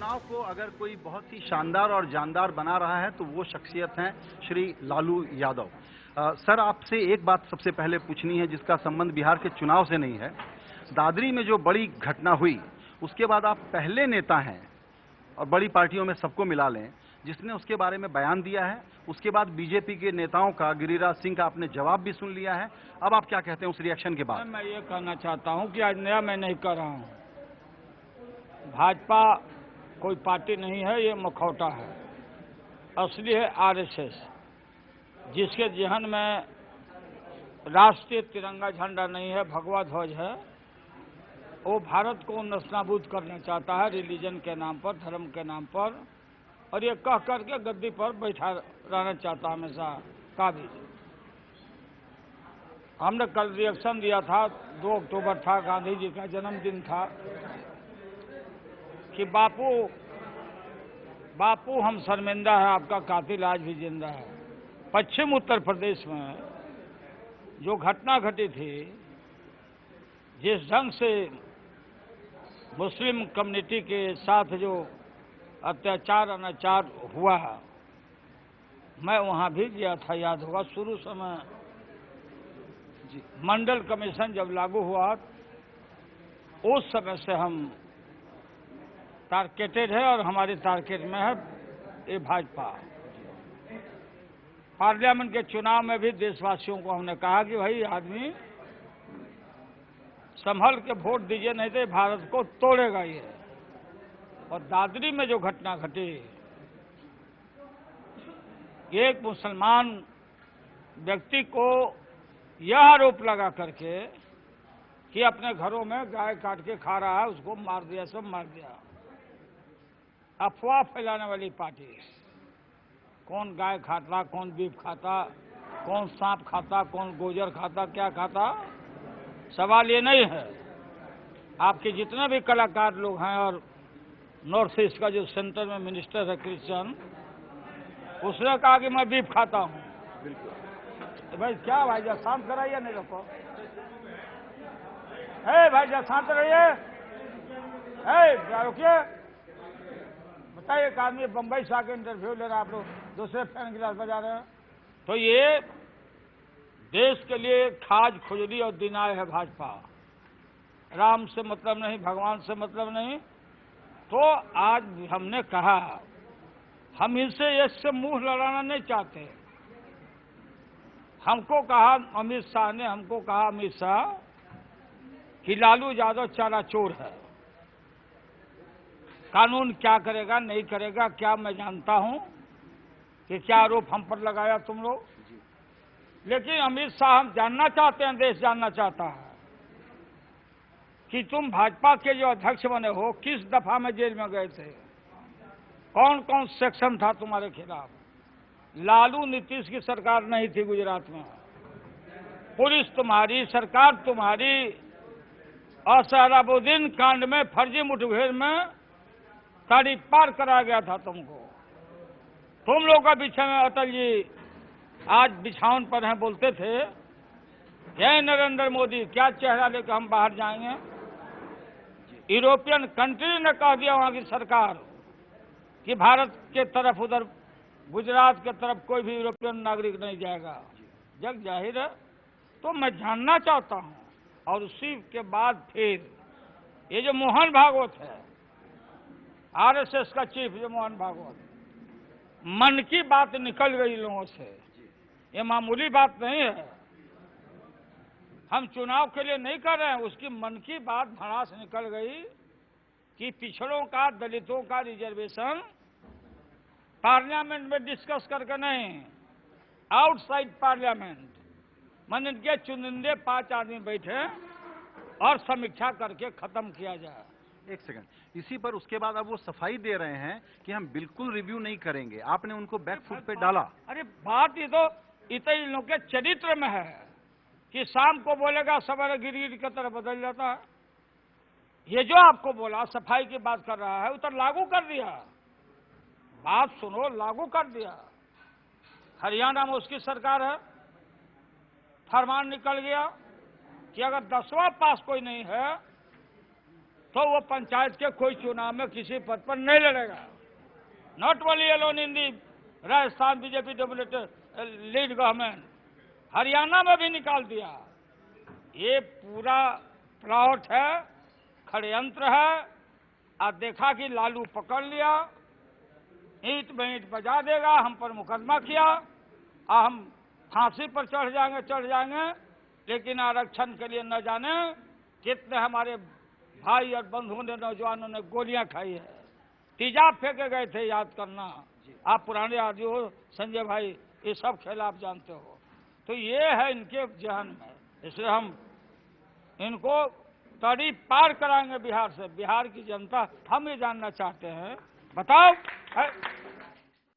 चुनाव को अगर कोई बहुत ही शानदार और जानदार बना रहा है तो वो शख्सियत हैं श्री लालू यादव। सर, आपसे एक बात सबसे पहले पूछनी है जिसका संबंध बिहार के चुनाव से नहीं है। दादरी में जो बड़ी घटना हुई उसके बाद आप पहले नेता हैं और बड़ी पार्टियों में सबको मिला लें जिसने उसके बारे में बयान दिया है। उसके बाद बीजेपी के नेताओं का, गिरिराज सिंह का आपने जवाब भी सुन लिया है। अब आप क्या कहते हैं उस रिएक्शन के बाद? मैं ये कहना चाहता हूं कि आज नया मैं नहीं कर रहा हूं। भाजपा कोई पार्टी नहीं है, ये मखौटा है। असली है आरएसएस, जिसके जहन में राष्ट्रीय तिरंगा झंडा नहीं है, भगवा ध्वज है। वो भारत को नस्तानाबूद करना चाहता है रिलीजन के नाम पर, धर्म के नाम पर, और ये कह करके गद्दी पर बैठा रहना चाहता हमेशा काबिज। हमने कल रिएक्शन दिया था, 2 अक्टूबर था, गांधी जी का जन्मदिन था, कि बापू हम शर्मिंदा है, आपका कातिल आज भी जिंदा है। पश्चिम उत्तर प्रदेश में जो घटना घटी थी, जिस ढंग से मुस्लिम कम्युनिटी के साथ जो अत्याचार अनाचार हुआ, मैं वहां भी गया था, याद होगा। शुरू समय मंडल कमीशन जब लागू हुआ उस समय से हम टारगेटेड है और हमारे टारगेट में है ये भाजपा। पार्लियामेंट के चुनाव में भी देशवासियों को हमने कहा कि भाई आदमी संभल के वोट दीजिए, नहीं तो भारत को तोड़ेगा ये। और दादरी में जो घटना घटी, एक मुसलमान व्यक्ति को यह आरोप लगा करके कि अपने घरों में गाय काट के खा रहा है, उसको मार दिया, सब मार दिया। अफवाह फैलाने वाली पार्टी। कौन गाय खाता, कौन बीफ खाता, कौन सांप खाता, कौन गोजर खाता, क्या खाता, सवाल ये नहीं है। आपके जितने भी कलाकार लोग हैं, और नॉर्थ ईस्ट का जो सेंटर में मिनिस्टर है क्रिश्चियन, उसने कहा कि मैं बीफ खाता हूं। तो भाई क्या भाई, जा शांत कराइए, नहीं रखो। भाई जा शांत रहिए, रुकिए। बताइए, एक आदमी बंबई से आके इंटरव्यू ले रहा है, आप लोग दूसरे फैन गिलास बजा रहे हैं। तो ये देश के लिए खाज खुजली और दिनाय है भाजपा। राम से मतलब नहीं, भगवान से मतलब नहीं। तो आज हमने कहा, हम इससे मुंह लड़ाना नहीं चाहते। हमको कहा अमित शाह ने, हमको कहा अमित शाह कि लालू यादव चारा चोर है। कानून क्या करेगा नहीं करेगा क्या मैं जानता हूं कि क्या आरोप हम पर लगाया तुम लोग, लेकिन अमित शाह हम जानना चाहते हैं, देश जानना चाहता है कि तुम भाजपा के जो अध्यक्ष बने हो, किस दफा में जेल में गए थे, कौन कौन सेक्शन था तुम्हारे खिलाफ। लालू नीतीश की सरकार नहीं थी गुजरात में, पुलिस तुम्हारी, सरकार तुम्हारी, और शहराबुद्दीन कांड में फर्जी मुठभेड़ में ताड़ी पार करा गया था तुमको। तुम लोग का पीछे में अटल जी आज बिछावन पर हैं, बोलते थे ये नरेंद्र मोदी क्या चेहरा लेकर हम बाहर जाएंगे। यूरोपियन कंट्री ने कह दिया, वहां की सरकार, कि भारत के तरफ, उधर गुजरात के तरफ कोई भी यूरोपियन नागरिक नहीं जाएगा। जग जाहिर है। तो मैं जानना चाहता हूं। और उसी के बाद फिर ये जो मोहन भागवत है, आरएसएस का चीफ जो मोहन भागवत, मन की बात निकल गई लोगों से। ये मामूली बात नहीं है। हम चुनाव के लिए नहीं कर रहे हैं, उसकी मन की बात भड़ास निकल गई कि पिछड़ों का, दलितों का रिजर्वेशन पार्लियामेंट में डिस्कस करके नहीं, आउटसाइड पार्लियामेंट, मैंने इनके चुनिंदे 5 आदमी बैठे और समीक्षा करके खत्म किया जाए। एक सेकंड, इसी पर उसके बाद अब वो सफाई दे रहे हैं कि हम बिल्कुल रिव्यू नहीं करेंगे। आपने उनको बैकफुट पे डाला। अरे बात ये तो इन लोगों के चरित्र में है कि शाम को बोलेगा, सवेरे गिर की तरह बदल जाता है। ये जो आपको बोला सफाई की बात कर रहा है, उधर लागू कर दिया। बात सुनो, लागू कर दिया। हरियाणा में उसकी सरकार है, फरमान निकल गया कि अगर 10वां पास कोई नहीं है तो वो पंचायत के कोई चुनाव में किसी पद पर नहीं लड़ेगा। Not only alone in the Rajasthan BJP dominated lead government, Haryana में भी निकाल दिया। ये पूरा प्लॉट है, षड्यंत्र है। आज देखा कि लालू पकड़ लिया, ईंट में ईंट बजा देगा, हम पर मुकदमा किया, हम फांसी पर चढ़ जाएंगे, लेकिन आरक्षण के लिए न जाने कितने हमारे भाई और बंधुओं ने, नौजवानों ने गोलियां खाई है, तेजाब फेंके गए थे, याद करना। आप पुराने आदमी हो संजय भाई, ये सब खेल आप जानते हो। तो ये है इनके जहन में, इसलिए हम इनको तड़ी पार कराएंगे बिहार से। बिहार की जनता हम ये जानना चाहते हैं, बताओ